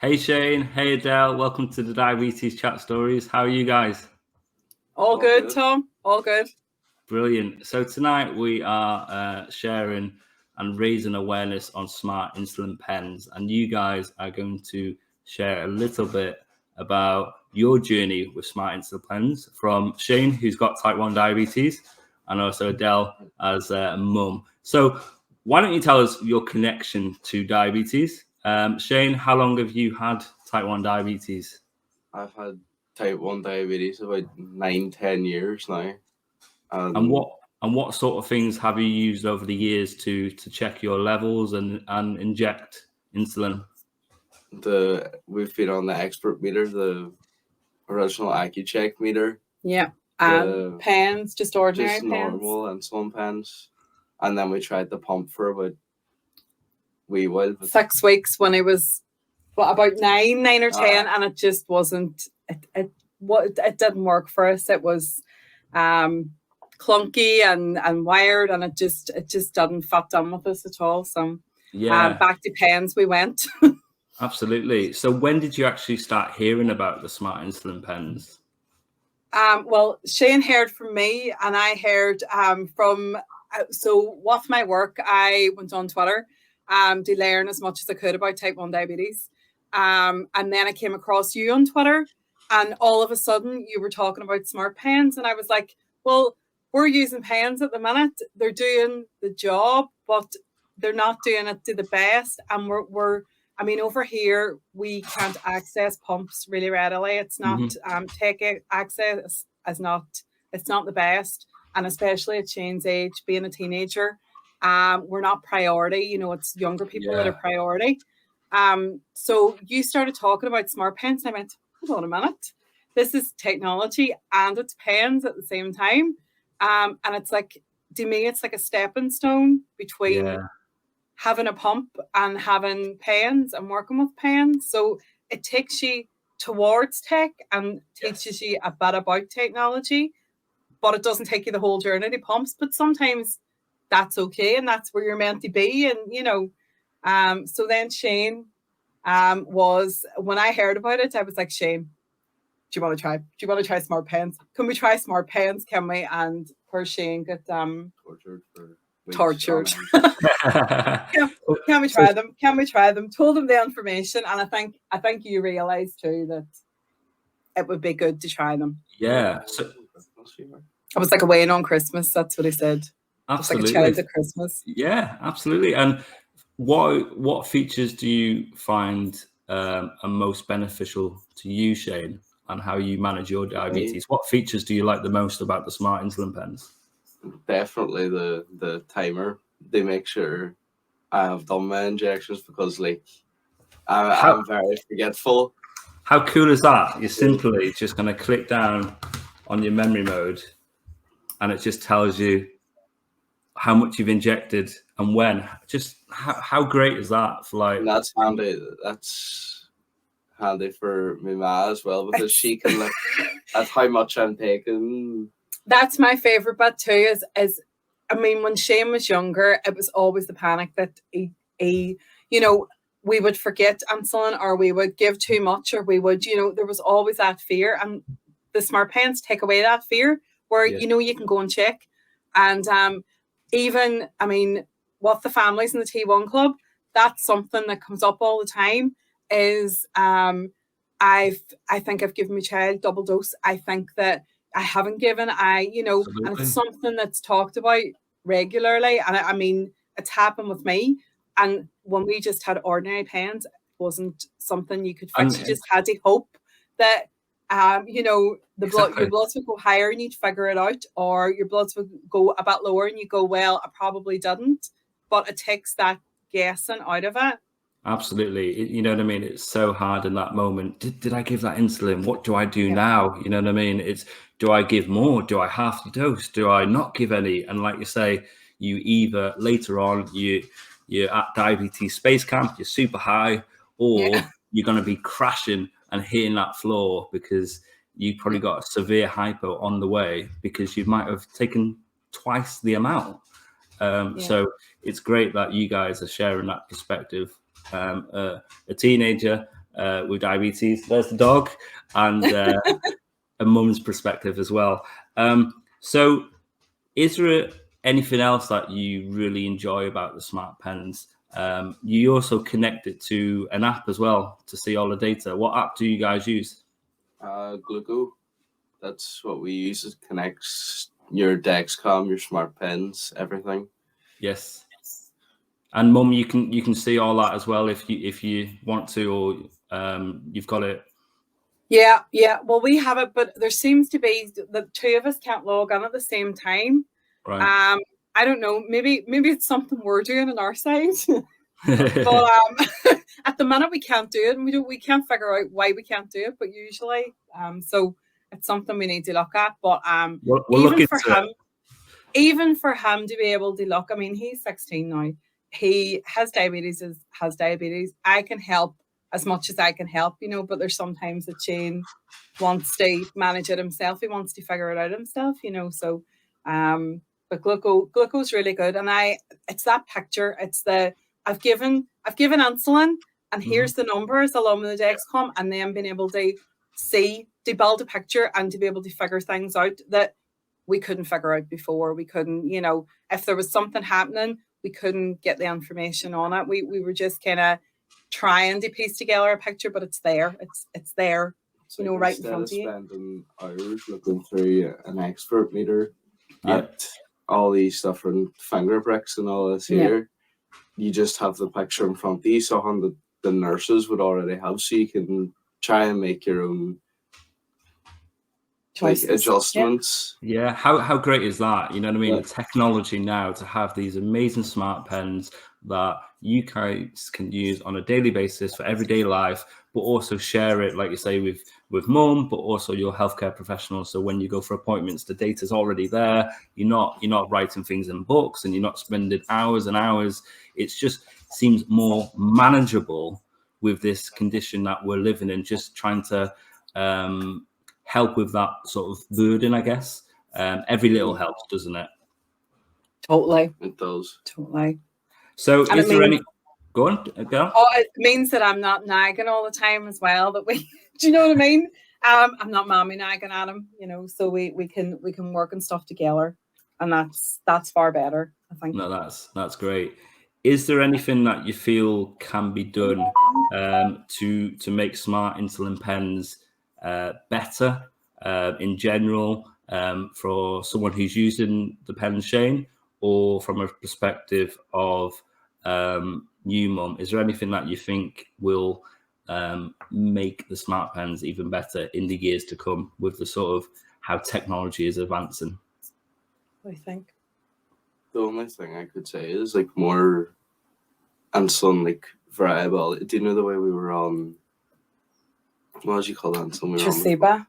Hey Shane, hey Edelle, welcome to the Diabetes Chat Stories. How are you guys? All good, Tom. All good. Brilliant. So tonight we are sharing and raising awareness on Smart Insulin Pens, and you guys are going to share a little bit about your journey with Smart Insulin Pens from Shane, who's got type 1 diabetes, and also Edelle as a mum. So why don't you tell us your connection to diabetes? Shane, how long have you had type 1 diabetes? I've had type 1 diabetes about 9-10 years now. And what sort of things have you used over the years to check your levels and inject insulin? We've been on the expert meter, the original AccuCheck meter. Yeah. Pens, just ordinary just pens. Normal insulin pens. And then we tried the pump for about wee while. 6 weeks when it was about 9 or 10, and it just wasn't. It didn't work for us. It was clunky and wired, and it just didn't fit in with us at all. So back to pens we went. Absolutely. So when did you actually start hearing about the Smart Insulin Pens? Well, Shane heard from me, and I heard from. So with my work, I went on Twitter to learn as much as I could about type 1 diabetes. And then I came across you on Twitter, and all of a sudden you were talking about smart pens, and I was like, well, we're using pens at the minute. They're doing the job, but they're not doing it to the best. And I mean, over here, we can't access pumps really readily. It's not tech access is not, it's not the best. And especially at Shane's age, being a teenager, we're not priority. You know, it's younger people that are priority. So you started talking about smart pens. I went, hold on a minute. This is technology and it's pens at the same time. And it's like, to me, it's like a stepping stone between having a pump and having pens and working with pens. So it takes you towards tech and teaches you a bit about technology, but it doesn't take you the whole journey to pumps. But sometimes that's okay, and that's where you're meant to be. And, you know, so then Shane was, when I heard about it, I was like, Shane, do you want to try smart pens? Can we try smart pens? Can we? And poor Shane got tortured. Can we try them? Can we try them? Told him the information, and I think you realised too that it would be good to try them. Yeah. So I was like away on Christmas. That's what he said. Absolutely. Like a child at Christmas. Yeah, absolutely. And what features do you find are most beneficial to you, Shane, and how you manage your diabetes? What features do you like the most about the Smart Insulin Pens? Definitely the timer. They make sure I have done my injections, because like I'm very forgetful. How cool is that? You're simply just going to click down on your memory mode, and it just tells you how much you've injected and when. Just how great is that for like? And that's handy. That's handy for my ma as well, because she can look at how much I'm taking. That's my favorite bit too. Is I mean, when Shane was younger, it was always the panic that he you know, we would forget insulin, or we would give too much, or we would, you know, there was always that fear. And the smart pens take away that fear, where you know you can go and check. And even, I mean, with the families in the T1 club, that's something that comes up all the time. Is I think I've given my child double dose. I think that I haven't given. You know, Absolutely. And it's something that's talked about regularly. And I mean, it's happened with me. And when we just had ordinary pens, it wasn't something you could fix. You just had to hope that, you know, your bloods would go higher and you'd figure it out, or your bloods would go a bit lower and you go, well, I probably didn't. But it takes that guessing out of it. Absolutely. You know what I mean? It's so hard in that moment. Did I give that insulin? What do I do now? You know what I mean? It's, do I give more? Do I half the dose? Do I not give any? And like you say, you either later on, you're at diabetes space camp, you're super high, or you're going to be crashing and hitting that floor because you probably got a severe hypo on the way because you might have taken twice the amount. So it's great that you guys are sharing that perspective. A teenager with diabetes. There's the dog, and a mum's perspective as well. So is there anything else that you really enjoy about the Smart Pens? You also connect it to an app as well to see all the data. What app do you guys use? Gluco. That's what we use. It connects your Dexcom, your Smart Pens, everything. Yes. And mum, you can see all that as well if you want to, or you've got it. Yeah. Well, we have it, but there seems to be the two of us can't log in at the same time. Right. I don't know. Maybe it's something we're doing on our side. But at the minute we can't do it, and we can't figure out why we can't do it. But usually, so it's something we need to look at. But we'll even for him to be able to look, I mean, he's 16 now. He has diabetes. I can help as much as I can help, But there's sometimes that Shane wants to manage it himself. He wants to figure it out himself, So, but Gluco's really good, and it's that picture. It's the I've given insulin, and here's the numbers along with the Dexcom, and then being able to build a picture and to be able to figure things out that we couldn't figure out before. We couldn't, if there was something happening, we couldn't get the information on it. We were just kind of trying to piece together a picture, but it's there. It's there, right in front of you. Spending hours looking through an expert meter at all these different finger pricks and all this here. You just have the picture in front of you, so the nurses would already have, so you can try and make your own adjustments. Yeah, how great is that? You know what I mean? The technology now to have these amazing Smart Pens that you guys can use on a daily basis for everyday life, but also share it, like you say, with mum, but also your healthcare professionals. So when you go for appointments, the data's already there. You're not writing things in books, and you're not spending hours and hours. It's just seems more manageable with this condition that we're living in, just trying to help with that sort of burden, I guess. Every little helps, doesn't it? Totally. It does. Totally. So is there any... Go on, girl. Oh, it means that I'm not nagging all the time as well. That we, do you know what I mean? I'm not mommy nagging at him, so we can work and stuff together, and that's far better, I think. No, that's great. Is there anything that you feel can be done to make Smart Insulin Pens better in general for someone who's using the pen, Shane, or from a perspective of you, mum? Is there anything that you think will make the Smart Pens even better in the years to come with the sort of how technology is advancing? I think the only thing I could say is like more insulin variability. Do you know the way we were on? What do you call that insulin? Traceba?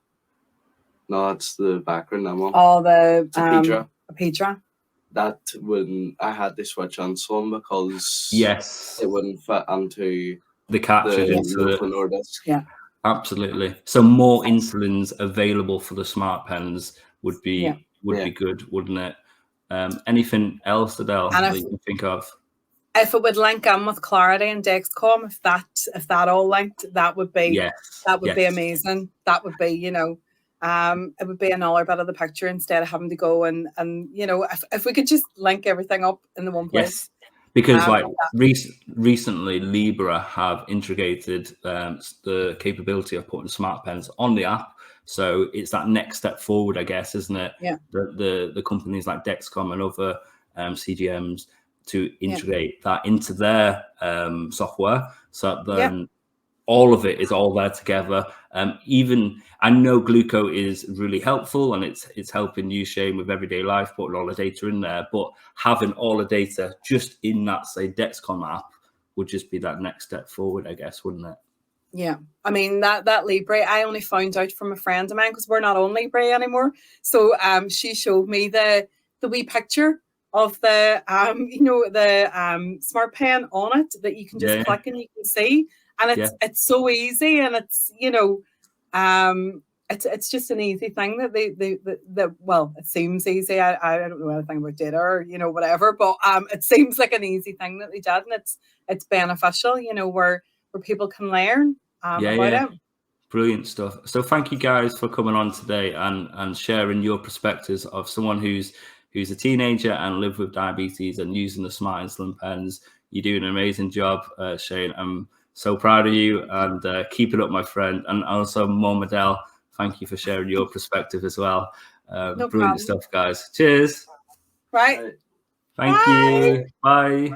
No, that's the background I'm on. Oh, the Apidra. That when I had to switch insulin because it wouldn't fit into the cartridge into disc. Yeah, absolutely. So more insulins available for the Smart Pens would be be good, wouldn't it? Anything else, Edelle, that you can think of? If it would link in with Clarity and Dexcom, if that all linked, that would be be amazing. That would be, it would be another bit of the picture instead of having to go and if we could just link everything up in the one place. Yes, because recently Libra have integrated the capability of putting Smart Pens on the app. So it's that next step forward, I guess, isn't it? Yeah. The companies like Dexcom and other CGMs to integrate that into their software, so then all of it is all there together. Even I know Gluco is really helpful, and it's helping you, Shane, with everyday life, putting all the data in there. But having all the data just in that, say, Dexcom app would just be that next step forward, I guess, wouldn't it? Yeah, I mean that Libre, I only found out from a friend of mine because we're not on Libre anymore. So she showed me the wee picture of the Smart Pen on it that you can just click and you can see, and it's so easy, and it's it's just an easy thing that they well, it seems easy. I don't know anything about data or whatever, but it seems like an easy thing that they did, and it's beneficial, where people can learn about it. Brilliant stuff. So thank you guys for coming on today and sharing your perspectives of someone who's a teenager and live with diabetes and using the Smart Insulin Pens. You do an amazing job, Shane. I'm so proud of you, and keep it up, my friend. And also, Mom Edelle, thank you for sharing your perspective as well. No brilliant problem. stuff, guys. Cheers. Right. Thank you. Bye.